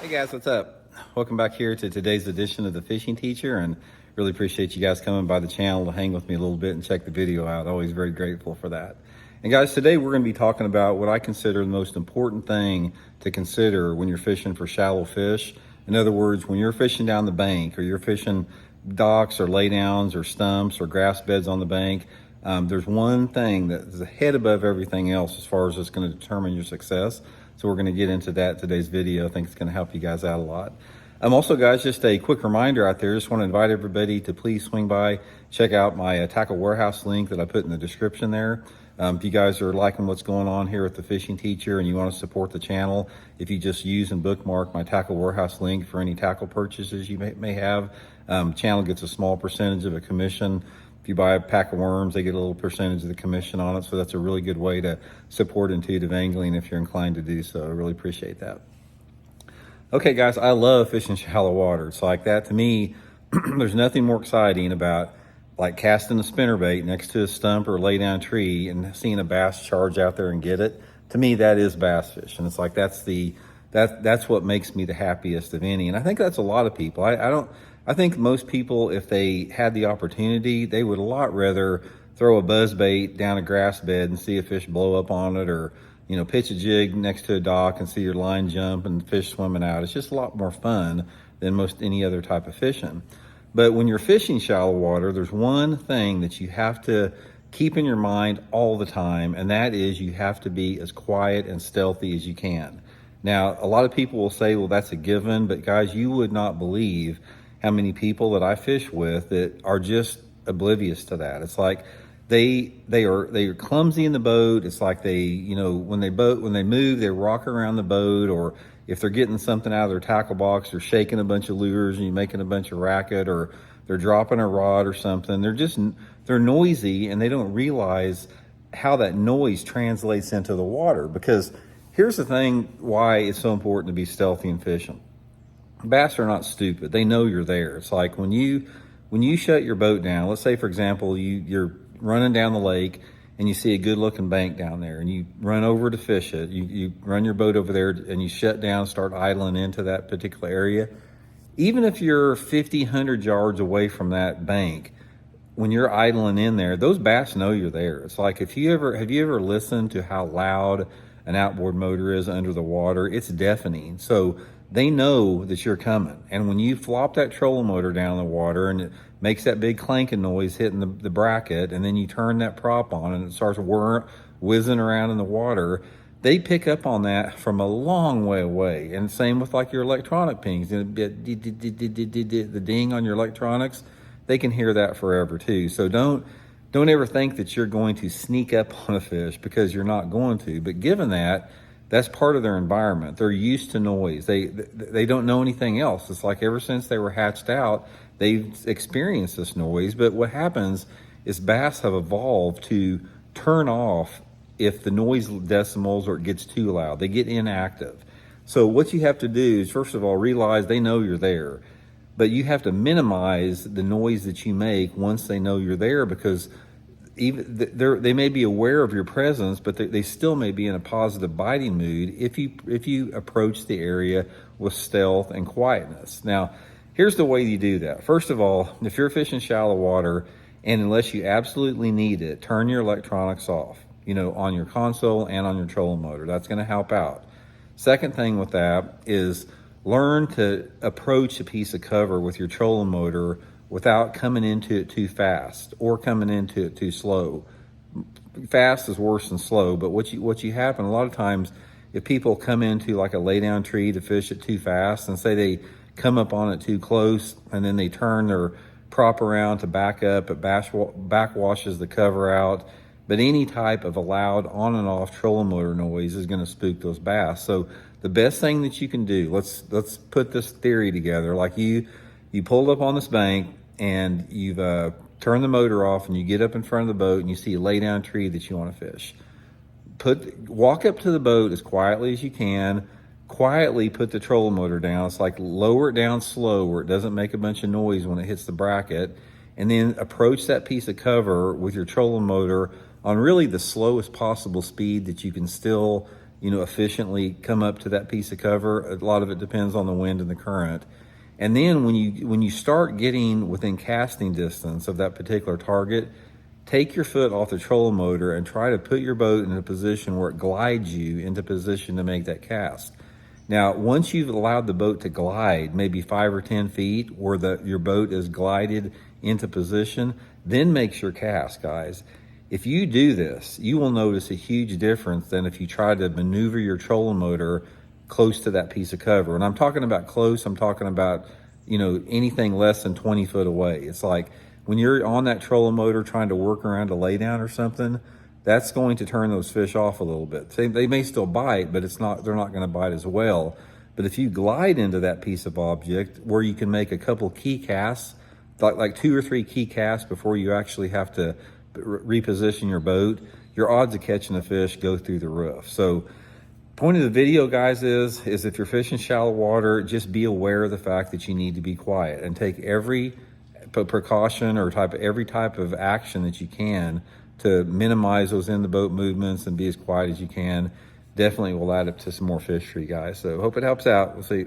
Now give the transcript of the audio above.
Hey guys, what's up? Welcome back here to today's edition of The Fishing Teacher, and really appreciate you guys coming by the channel to hang with me a little bit and check the video out. Always very grateful for that. And guys, today we're going to be talking about what I consider the most important thing to consider when you're fishing for shallow fish. In other words, when you're fishing down the bank, or you're fishing docks or laydowns or stumps or grass beds on the bank, there's one thing that is ahead above everything else as far as it's going to determine your success. So we're going to get into that in today's video. I think it's going to help you guys out a lot. Also, guys, just a quick reminder out there. Just want to invite everybody to please swing by, check out my Tackle Warehouse link that I put in the description there. If you guys are liking what's going on here with The Fishing Teacher and you want to support the channel, if you just use and bookmark my Tackle Warehouse link for any tackle purchases you may have, channel gets a small percentage of a commission. If you buy a pack of worms, they get a little percentage of the commission on it. So that's a really good way to support intuitive angling if you're inclined to do so. I really appreciate that. Okay, guys, I love fishing shallow water. It's like that to me. There's nothing more exciting about like casting a spinnerbait next to a stump or lay down tree and seeing a bass charge out there and get it. To me, that is bass fishing. It's like that's what makes me the happiest of any. And I think that's a lot of people. I think most people, if they had the opportunity, they would a lot rather throw a buzz bait down a grass bed and see a fish blow up on it, or, you know, pitch a jig next to a dock and see your line jump and fish swimming out. It's just a lot more fun than most any other type of fishing. But when you're fishing shallow water, there's one thing that you have to keep in your mind all the time, and that is you have to be as quiet and stealthy as you can. Now, a lot of people will say, well, that's a given, but guys, you would not believe how many people that I fish with that are just oblivious to that. It's like they are clumsy in the boat. It's like they, you know, when they move, they rock around the boat, or if they're getting something out of their tackle box, they're shaking a bunch of lures and you're making a bunch of racket, or they're dropping a rod or something. They're noisy, and they don't realize how that noise translates into the water. Because here's the thing why it's so important to be stealthy in fishing. Bass are not stupid. They know you're there. It's like when you shut your boat down, let's say, for example, you're running down the lake and you see a good looking bank down there and you run over to fish it. You run your boat over there and you shut down, start idling into that particular area. Even if you're 50, 100 yards away from that bank, when you're idling in there, those bass know you're there. It's like, have you ever listened to how loud an outboard motor is under the water? It's deafening. So they know that you're coming. And when you flop that trolling motor down the water and it makes that big clanking noise hitting the bracket, and then you turn that prop on and it starts whizzing around in the water, they pick up on that from a long way away. And same with like your electronic pings, the ding on your electronics, they can hear that forever too. So don't ever think that you're going to sneak up on a fish, because you're not going to. But given that, that's part of their environment. They're used to noise. They don't know anything else. It's like ever since they were hatched out, they've experienced this noise. But what happens is bass have evolved to turn off if the noise decimals or it gets too loud. They get inactive. So what you have to do is, first of all, realize they know you're there. But you have to minimize the noise that you make once they know you're there, because even they may be aware of your presence, but they still may be in a positive biting mood if you approach the area with stealth and quietness. Now, here's the way you do that. First of all, if you're fishing shallow water, and unless you absolutely need it, turn your electronics off, you know, on your console and on your trolling motor. That's going to help out. Second thing with that is learn to approach a piece of cover with your trolling motor without coming into it too fast or coming into it too slow. Fast is worse than slow, but what you happen a lot of times, if people come into like a lay down tree to fish it too fast, and say they come up on it too close, and then they turn their prop around to back up, it backwashes the cover out. But any type of a loud on and off trolling motor noise is going to spook those bass. So the best thing that you can do, let's put this theory together. Like you pulled up on this bank and you've turned the motor off, and you get up in front of the boat and you see a lay down tree that you want to fish. Walk up to the boat as quietly as you can. Quietly put the trolling motor down. It's like lower it down slow where it doesn't make a bunch of noise when it hits the bracket, and then approach that piece of cover with your trolling motor on really the slowest possible speed that you can still, efficiently come up to that piece of cover. A lot of it depends on the wind and the current. And then when you start getting within casting distance of that particular target, take your foot off the trolling motor and try to put your boat in a position where it glides you into position to make that cast. Now, once you've allowed the boat to glide maybe 5 or 10 feet where your boat is glided into position, then make your cast, guys. If you do this, you will notice a huge difference than if you try to maneuver your trolling motor close to that piece of cover. And I'm talking about close, I'm talking about, anything less than 20 foot away. It's like when you're on that trolling motor trying to work around a laydown or something, that's going to turn those fish off a little bit. They may still bite, but they're not going to bite as well. But if you glide into that piece of object where you can make a couple key casts, like 2 or 3 key casts before you actually have to reposition your boat, your odds of catching a fish go through the roof. So point of the video, guys, is if you're fishing shallow water, just be aware of the fact that you need to be quiet and take every precaution or every type of action that you can to minimize those in the boat movements and be as quiet as you can. Definitely will add up to some more fish for you guys. So hope it helps out. We'll see.